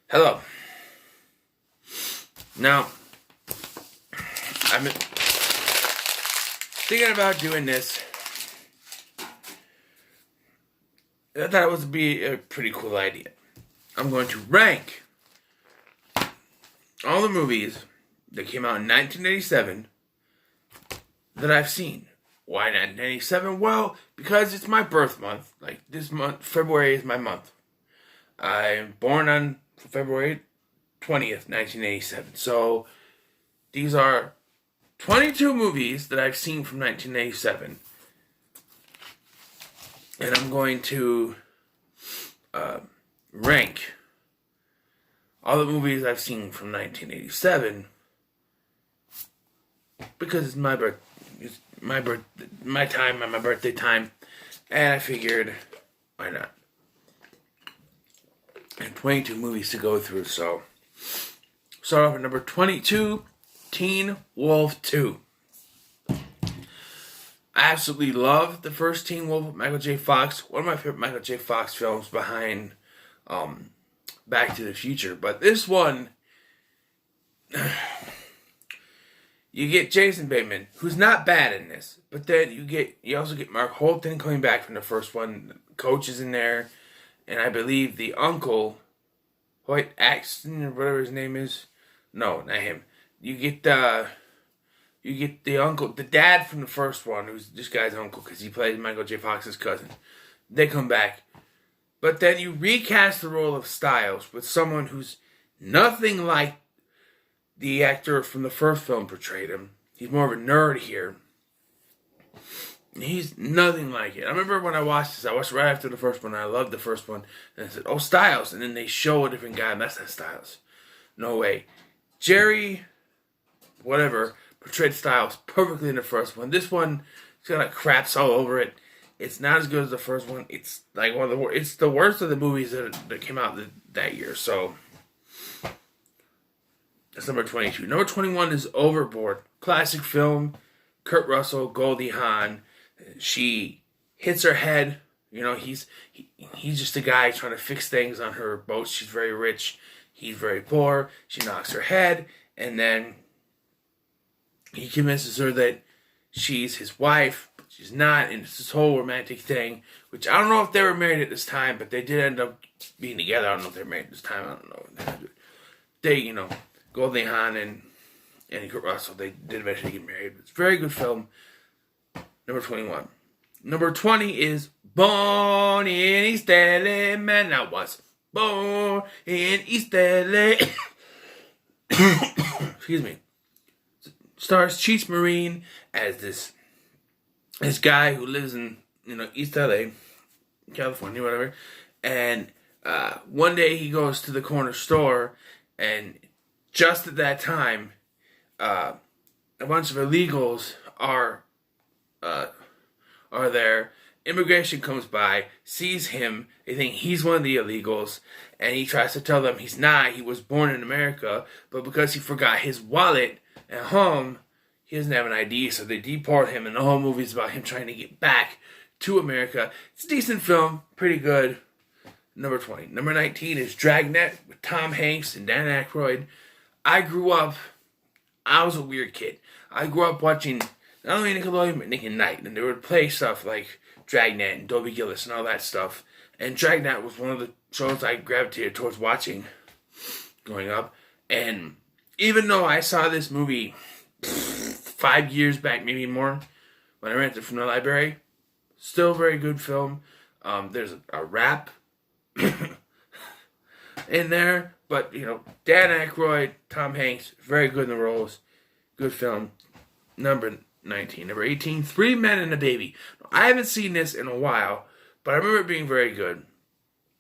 Hello. Now, I'm thinking about doing this. I thought it would be a pretty cool idea. I'm going to rank all the movies that came out in 1987 that I've seen. Why 1987? Well, because it's my birth month. Like this month, February is my month. I'm born on February 20th, 1987. So these are 22 movies that I've seen from 1987. And I'm going to rank all the movies I've seen from 1987 because it's my birthday time, and I figured, why not? And 22 movies to go through, so start off at number 22, Teen Wolf 2. I absolutely love the first Teen Wolf with Michael J. Fox. One of my favorite Michael J. Fox films behind Back to the Future. But this one, you get Jason Bateman, who's not bad in this. But then you also get Mark Holton coming back from the first one. Coach is in there. And I believe the uncle, Hoyt Axton or whatever his name is. No, not him. You get the uncle, the dad from the first one, who's this guy's uncle, because he plays Michael J. Fox's cousin. They come back. But then you recast the role of Styles with someone who's nothing like the actor from the first film portrayed him. He's more of a nerd here. He's nothing like it. I remember when I watched this, I watched right after the first one, and I loved the first one. And I said, oh, Styles. And then they show a different guy, and that's not Styles. No way. Jerry, whatever, portrayed Styles perfectly in the first one. This one, it's got like craps all over it. It's not as good as the first one. It's like one of the worst. It's the worst of the movies that came out that year. So that's number 22. Number 21 is Overboard. Classic film. Kurt Russell, Goldie Hawn. She hits her head. You know, he's just a guy trying to fix things on her boat. She's very rich. He's very poor. She knocks her head. And then he convinces her that she's his wife. But she's not. And it's this whole romantic thing. Which I don't know if they were married at this time. But they did end up being together. I don't know if they're married at this time. I don't know. They, Goldie Hawn and Kurt Russell, they did eventually get married. It's a very good film. Number 21. Number 20 is Born in East LA. Man, I was born in East LA. Excuse me. Stars Cheech Marine as this guy who lives in East LA, California, whatever. And one day he goes to the corner store, and just at that time, a bunch of illegals are there. Immigration comes by, sees him. They think he's one of the illegals, and he tries to tell them he's not. He was born in America, but because he forgot his wallet at home, he doesn't have an ID, so they deport him, and the whole movie's about him trying to get back to America. It's a decent film, pretty good. Number 20. Number 19 is Dragnet with Tom Hanks and Dan Aykroyd. I was a weird kid. I grew up watching not only Nickelodeon, but Nick at Night, and they would play stuff like Dragnet and Dobie Gillis and all that stuff. And Dragnet was one of the shows I gravitated towards watching growing up. And even though I saw this movie 5 years back, maybe more, when I rented it from the library, still a very good film. There's a rap in there, but Dan Aykroyd, Tom Hanks, very good in the roles. Good film. Number 19. Number 18, Three Men and a Baby. I haven't seen this in a while, but I remember it being very good.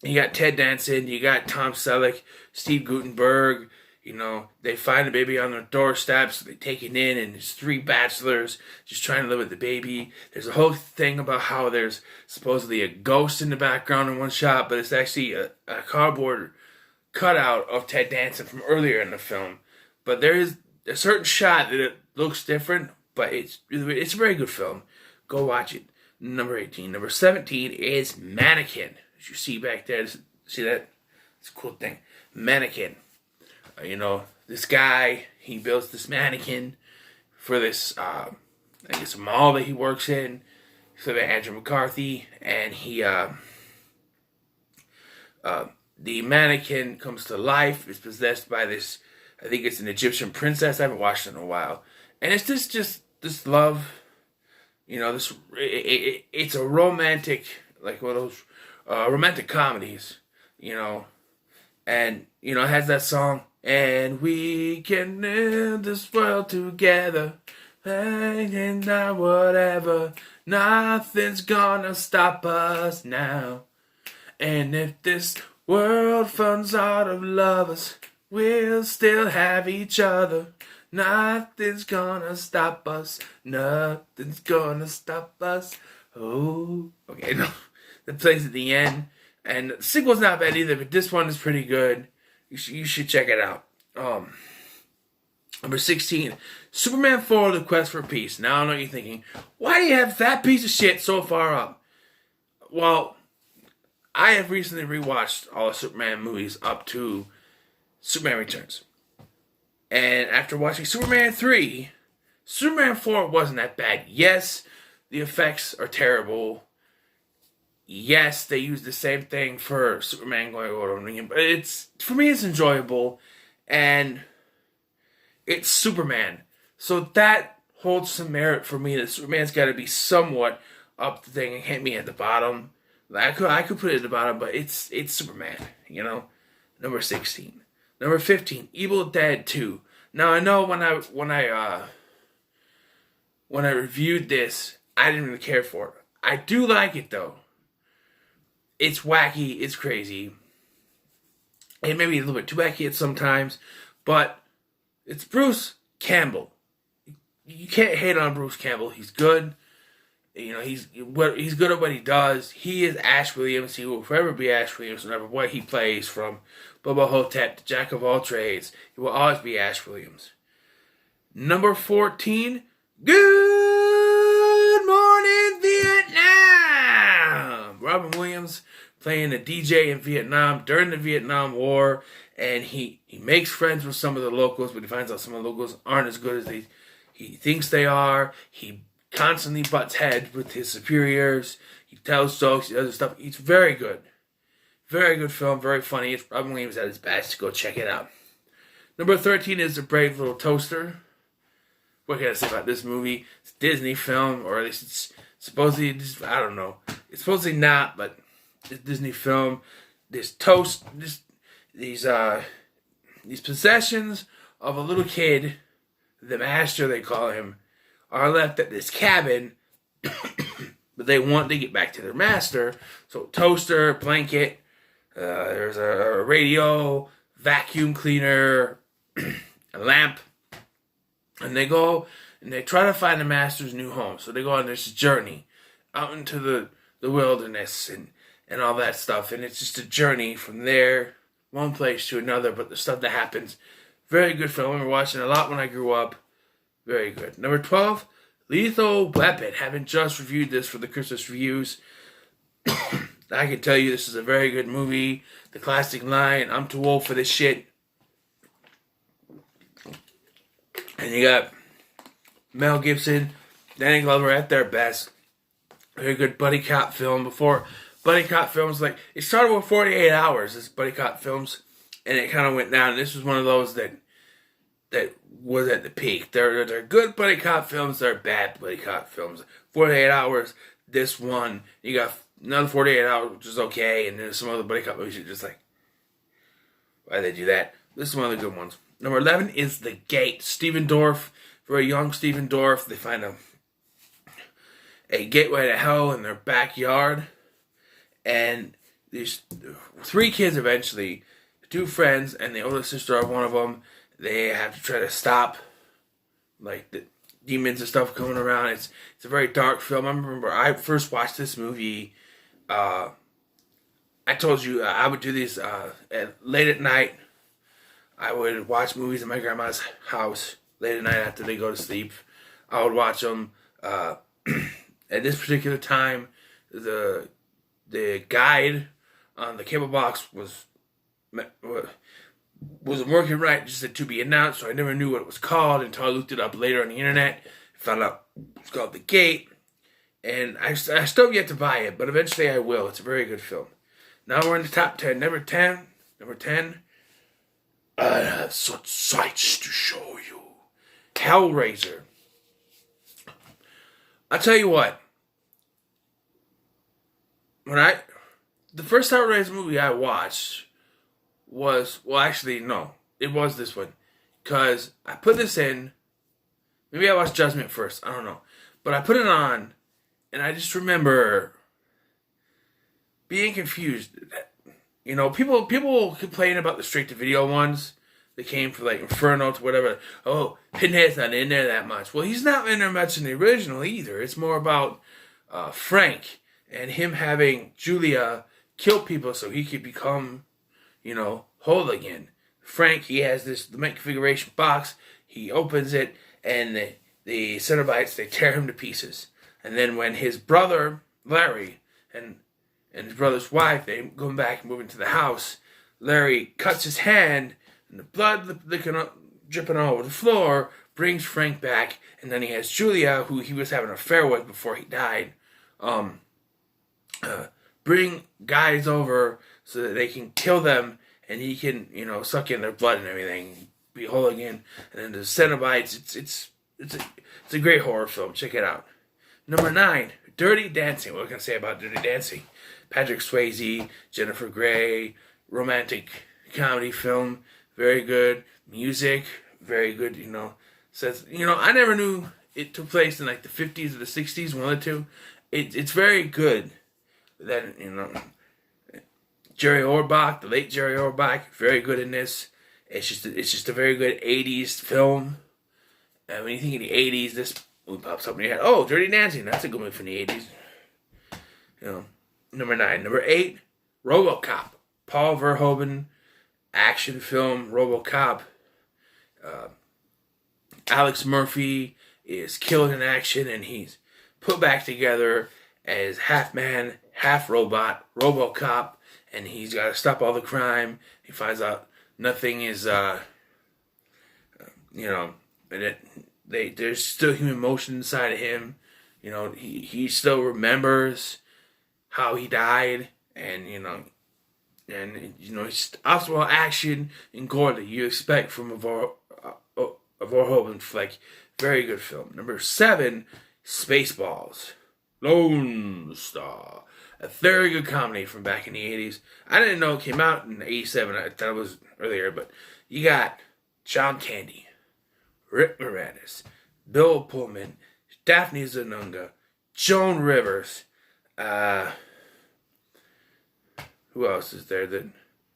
You got Ted Danson, you got Tom Selleck, Steve Guttenberg. They find a baby on their doorstep, so they take it in, and there's three bachelors just trying to live with the baby. There's a whole thing about how there's supposedly a ghost in the background in one shot, but it's actually a cardboard cutout of Ted Danson from earlier in the film. But there is a certain shot that it looks different, but it's a very good film. Go watch it. Number 18. Number 17 is Mannequin. As you see back there, See that? It's a cool thing. Mannequin. This guy, he builds this mannequin for this, I guess, a mall that he works in. So by Andrew McCarthy, and the mannequin comes to life. It's possessed by this, I think it's an Egyptian princess. I haven't watched it in a while, and it's just this love. It's a romantic, like one of those romantic comedies. And it has that song, and we can live this world together, and whatever, nothing's gonna stop us now. And if this world runs out of lovers, we'll still have each other. Nothing's gonna stop us. Nothing's gonna stop us. Oh, okay, no, that plays at the end. And the sequel's not bad either, but this one is pretty good. You should check it out. Number 16, Superman 4: The Quest for Peace. Now I know what you're thinking. Why do you have that piece of shit so far up? Well, I have recently rewatched all the Superman movies up to Superman Returns. And after watching Superman 3, Superman 4 wasn't that bad. Yes, the effects are terrible. Yes, they use the same thing for Superman going over and again, but for me it's enjoyable, and it's Superman. So that holds some merit for me, that Superman's got to be somewhat up the thing. It can't be at the bottom. I could put it at the bottom, but it's Superman, Number 16. Number 15, Evil Dead 2. Now I know when I reviewed this, I didn't really care for it. I do like it though. It's wacky, it's crazy. It may be a little bit too wacky at sometimes, but it's Bruce Campbell. You can't hate on Bruce Campbell. He's good. He's good at what he does. He is Ash Williams. He will forever be Ash Williams, no matter what he plays, from Bubba Hotep to Jack of all trades. He will always be Ash Williams. Number 14, Good Morning Vietnam. Robin Williams playing a DJ in Vietnam during the Vietnam War, and he makes friends with some of the locals, but he finds out some of the locals aren't as good as he thinks they are. He constantly butts heads with his superiors. He tells jokes, he does stuff. It's very good. Very good film, very funny. It's Robin Williams at his best. Go check it out. Number 13 is The Brave Little Toaster. What can I say about this movie? It's a Disney film, or at least it's supposedly, I don't know. It's supposedly not, but it's a Disney film. These possessions of a little kid, the master they call him, are left at this cabin, but they want to get back to their master. So toaster, blanket, there's a radio, vacuum cleaner, a lamp, and they go and they try to find the master's new home. So they go on this journey out into the wilderness and all that stuff, and it's just a journey from there, one place to another, but the stuff that happens, very good film. I remember watching it a lot when I grew up. Very good. Number 12, Lethal Weapon. Haven't just reviewed this for the Christmas reviews. I can tell you this is a very good movie. The classic line, I'm too old for this shit. And you got Mel Gibson, Danny Glover at their best. Very good buddy cop film. Before buddy cop films, it started with 48 Hours, this buddy cop films, and it kind of went down. And this was one of those that was at the peak. They're good buddy cop films, they're bad buddy cop films. 48 Hours, this one, you got another 48 Hours, which is okay, and then some other buddy cop movies, you're just like, why'd they do that? This is one of the good ones. Number 11 is The Gate. Stephen Dorff, very young Stephen Dorff, they find a gateway to hell in their backyard, and these 3 kids eventually, 2 friends and the older sister of one of them, they have to try to stop the demons and stuff coming around. It's a very dark film. I remember I first watched this movie. I told you I would do these late at night. I would watch movies in my grandma's house late at night after they go to sleep. I would watch them. At this particular time, the guide on the cable box wasn't working right. Just said to be announced, so I never knew what it was called until I looked it up later on the internet. Found out it's called The Gate, and I still have yet to buy it, but eventually I will. It's a very good film. Now we're in the top 10. Number 10. I have such sights to show you. Hellraiser. I'll tell you what. The first Hellraiser movie I watched was, well, actually, no, it was this one. Because I put this in, maybe I watched Judgment first, I don't know. But I put it on, and I just remember being confused. You know, people complain about the straight-to-video ones that came for, like, Inferno to whatever. Oh, Pinhead's not in there that much. Well, he's not in there much in the original either. It's more about Frank and him having Julia kill people so he could become, you know, whole again. Frank, he has the Met configuration box. He opens it, and the Cenobites, they tear him to pieces. And then when his brother, Larry, and his brother's wife, they go back and move into the house, Larry cuts his hand, and the blood dripping all over the floor, brings Frank back, and then he has Julia, who he was having an affair with before he died, bring guys over so that they can kill them, and he can, you know, suck in their blood and everything, be whole again. And then the Cenobites, it's a great horror film. Check it out. Number 9, Dirty Dancing. What can I say about Dirty Dancing? Patrick Swayze, Jennifer Grey, romantic comedy film, very good. Music, very good. You know, says, you know, I never knew it took place in like the 50s or the 60s, one of the two. It's very good. Then, you know, Jerry Orbach, the late Jerry Orbach, very good in this. It's just a very good 80s film. And when you think of the 80s, this movie pops up in your head. Oh, Dirty Dancing, that's a good movie from the 80s. You know, number 9. Number 8, RoboCop. Paul Verhoeven, action film, RoboCop. Alex Murphy is killed in action, and he's put back together as half man, half robot, RoboCop, and he's got to stop all the crime. He finds out nothing is, you know, there's still human emotion inside of him. You know, he still remembers how he died, and you know, it's also action and gore that you expect from a Verhoeven flick. Very good film. Number 7, Spaceballs. Lone Star. A very good comedy from back in the 80s. I didn't know it came out in 87. I thought it was earlier, but you got John Candy, Rick Moranis, Bill Pullman, Daphne Zanunga, Joan Rivers, who else is there? The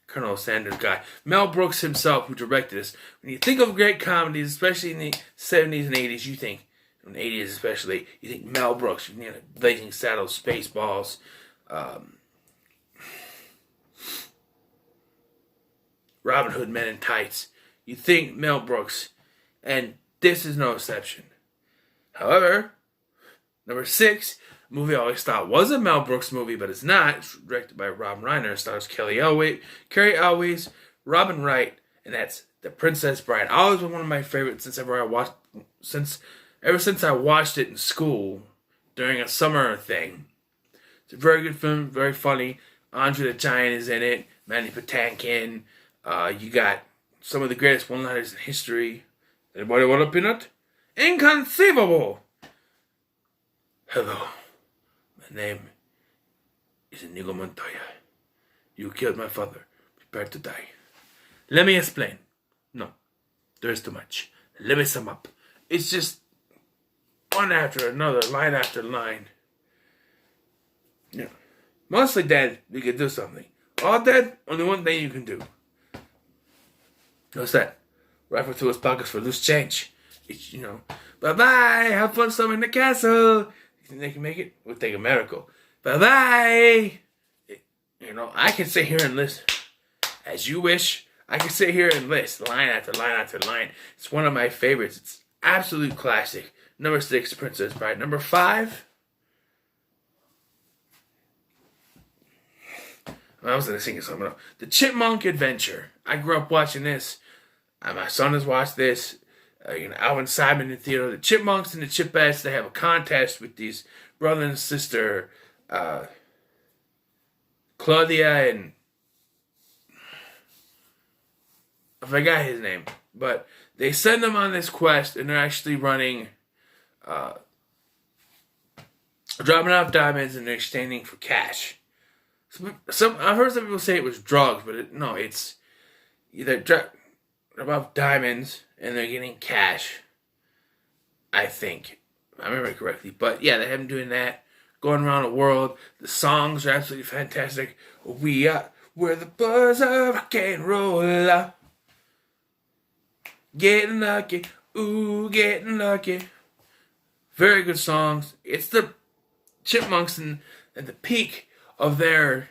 Colonel Sanders guy. Mel Brooks himself, who directed this. When you think of great comedies, especially in the 70s and 80s, you think, in the 80s especially, you think Mel Brooks, you know, Blazing Saddles, Spaceballs, Robin Hood Men in Tights. You think Mel Brooks, and this is no exception. However, number 6, a movie I always thought was a Mel Brooks movie, but it's not. It's directed by Rob Reiner. It stars Carrie Elwes, Robin Wright, and that's The Princess Bride. Always been one of my favorites ever since I watched it in school during a summer thing. It's a very good film, very funny. Andre the Giant is in it. Mandy Patinkin. You got some of the greatest one-liners in history. Anybody want a peanut? Inconceivable! Hello. My name is Inigo Montoya. You killed my father. Prepare to die. Let me explain. No, there's too much. Let me sum up. It's just one after another, line after line. Yeah. Mostly dead, you can do something. All dead, only one thing you can do. What's that? Rifle to his pockets for loose change. It's, you know, bye-bye, have fun storming the castle. You think they can make it? We'll take a miracle. Bye-bye. You know, I can sit here and listen. As you wish, I can sit here and list line after line after line. It's one of my favorites. It's absolute classic. Number 6, Princess Bride. Number 5, I was gonna sing something else. The Chipmunk Adventure. I grew up watching this. My son has watched this. Alvin Simon in theater. The Chipmunks and the Chipettes. They have a contest with these brother and sister, Claudia and I forgot his name, but they send them on this quest, and they're actually running, dropping off diamonds, and they're exchanging for cash. I've heard some people say it was drugs, but no, it's either about diamonds and they're getting cash. I think I remember it correctly, but yeah, they have them doing that, going around the world. The songs are absolutely fantastic. We're the buzz of rock and roll. Getting lucky, ooh, getting lucky. Very good songs. It's the Chipmunks and the peak of their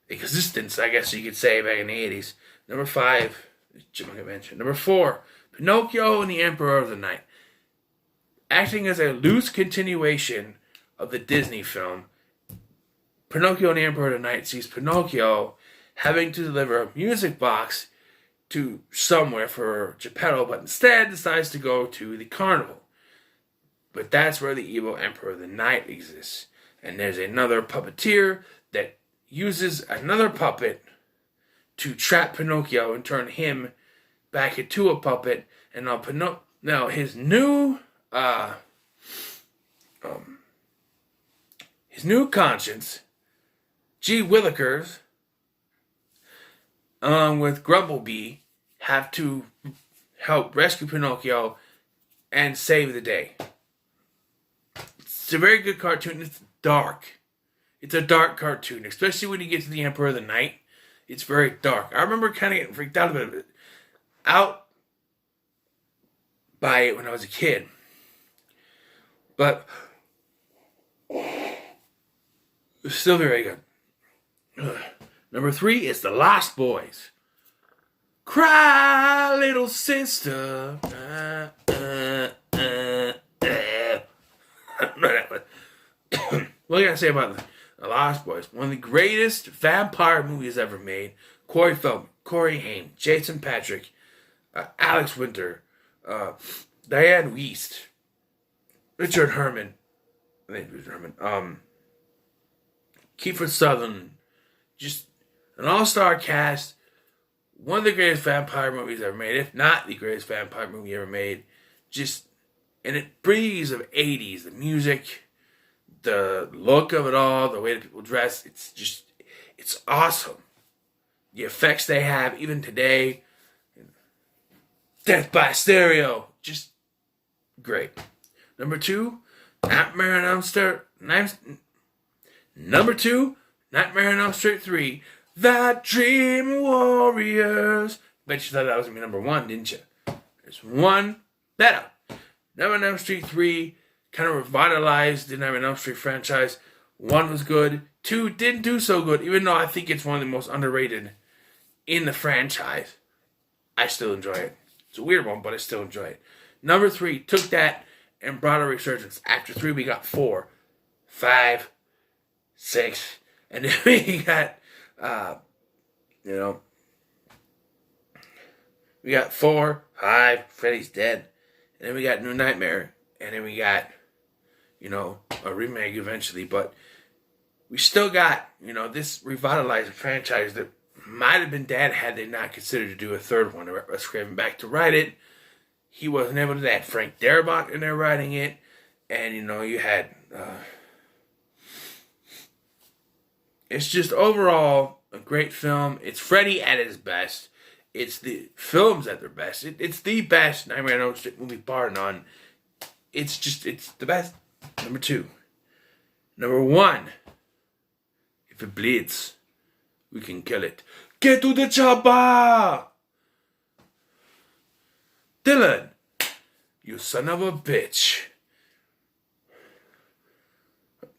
existence, I guess you could say, back in the 80s. Number 5, Chipmunk Adventure. Number 4, Pinocchio and the Emperor of the Night. Acting as a loose continuation of the Disney film, Pinocchio and the Emperor of the Night sees Pinocchio having to deliver a music box to somewhere for Geppetto, but instead decides to go to the carnival. But that's where the evil Emperor of the Night exists. And there's another puppeteer that uses another puppet to trap Pinocchio and turn him back into a puppet. And now his new conscience, G. Willikers, along with Grumblebee, have to help rescue Pinocchio and save the day. It's a very good cartoon. It's dark. It's a dark cartoon, especially when you get to the Emperor of the Night. It's very dark. I remember kind of getting freaked out by it when I was a kid. But it's still very good. Number 3 is The Lost Boys. Cry, little sister. What can I say about The Lost Boys? One of the greatest vampire movies ever made. Corey Feldman, Corey Haim, Jason Patric, Alex Winter, Diane Wiest, Richard Herman, Kiefer Sutherland, just an all-star cast. One of the greatest vampire movies ever made, if not the greatest vampire movie ever made. And it breathes of 80s, the music, the look of it all, the way that people dress. It's awesome. The effects they have, even today. Death by Stereo, just great. Number 2, Nightmare on Elm Street. Number 2, Nightmare on Elm Street 3. The Dream Warriors. Bet you thought that was going to be number 1, didn't you? There's one better. Nightmare on Elm Street 3 kind of revitalized the Nightmare on Elm Street franchise. 1 was good. 2 didn't do so good, even though I think it's one of the most underrated in the franchise. I still enjoy it. It's a weird one, but I still enjoy it. Number 3 took that and brought a resurgence. After 3, we got 4, 5, 6, and then we got, we got 4, 5, Freddy's dead, and then we got New Nightmare, and then we got, a remake eventually, but we still got, this revitalized franchise that might have been dead had they not considered to do a third one. Russ Craven back to write it. He wasn't able to do that. Frank Darabont in there writing it. And, you had... it's just overall a great film. It's Freddy at his best. It's the films at their best. It's the best Nightmare on Elm Street movie, bar none. It's the best. Number 2. Number 1. If it bleeds, we can kill it. Get to the chopper! Dylan, you son of a bitch.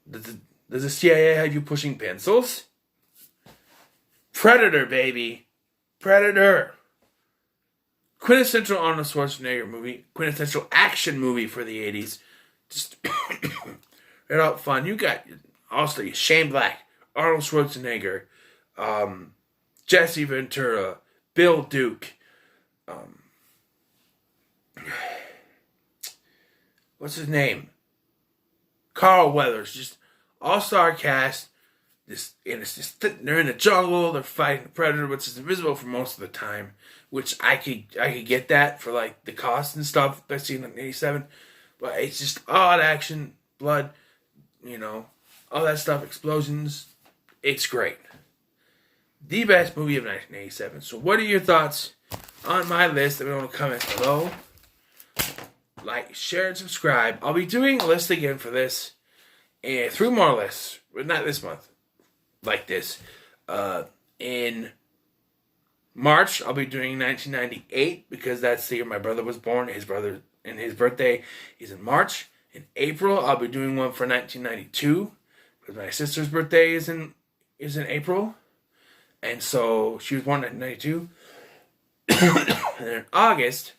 Does the CIA have you pushing pencils? Predator, baby. Predator. Quintessential Arnold Schwarzenegger movie. Quintessential action movie for the 80s. Just right out fun. You got also Shane Black, Arnold Schwarzenegger, Jesse Ventura, Bill Duke, what's his name? Carl Weathers, just all-star cast. They're in the jungle. They're fighting the predator, which is invisible for most of the time. Which I could get that for like the cost and stuff I seen in '87, but it's just all that action, blood, all that stuff, explosions. It's great. The best movie of 1987. So, what are your thoughts on my list? Let me know in the comments below. Like, share, and subscribe. I'll be doing a list again for this, and 3 more lists, but not this month. Like this. In March, I'll be doing 1998 because that's the year my brother was born. His birthday is in March. In April, I'll be doing one for 1992 because my sister's birthday is in April, and so she was born in 1992. And in August,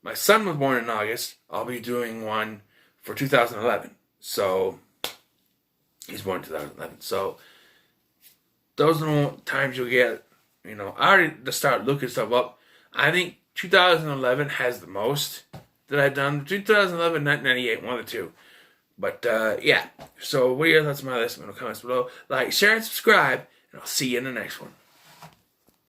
my son was born in August. I'll be doing one for 2011. So he's born in 2011. So those are the times you'll get, I already to start looking stuff up. I think 2011 has the most that I've done. 2011 and 1998, one of the two. But, yeah. So what are your thoughts on my list? In the comments below. Like, share, and subscribe. And I'll see you in the next one.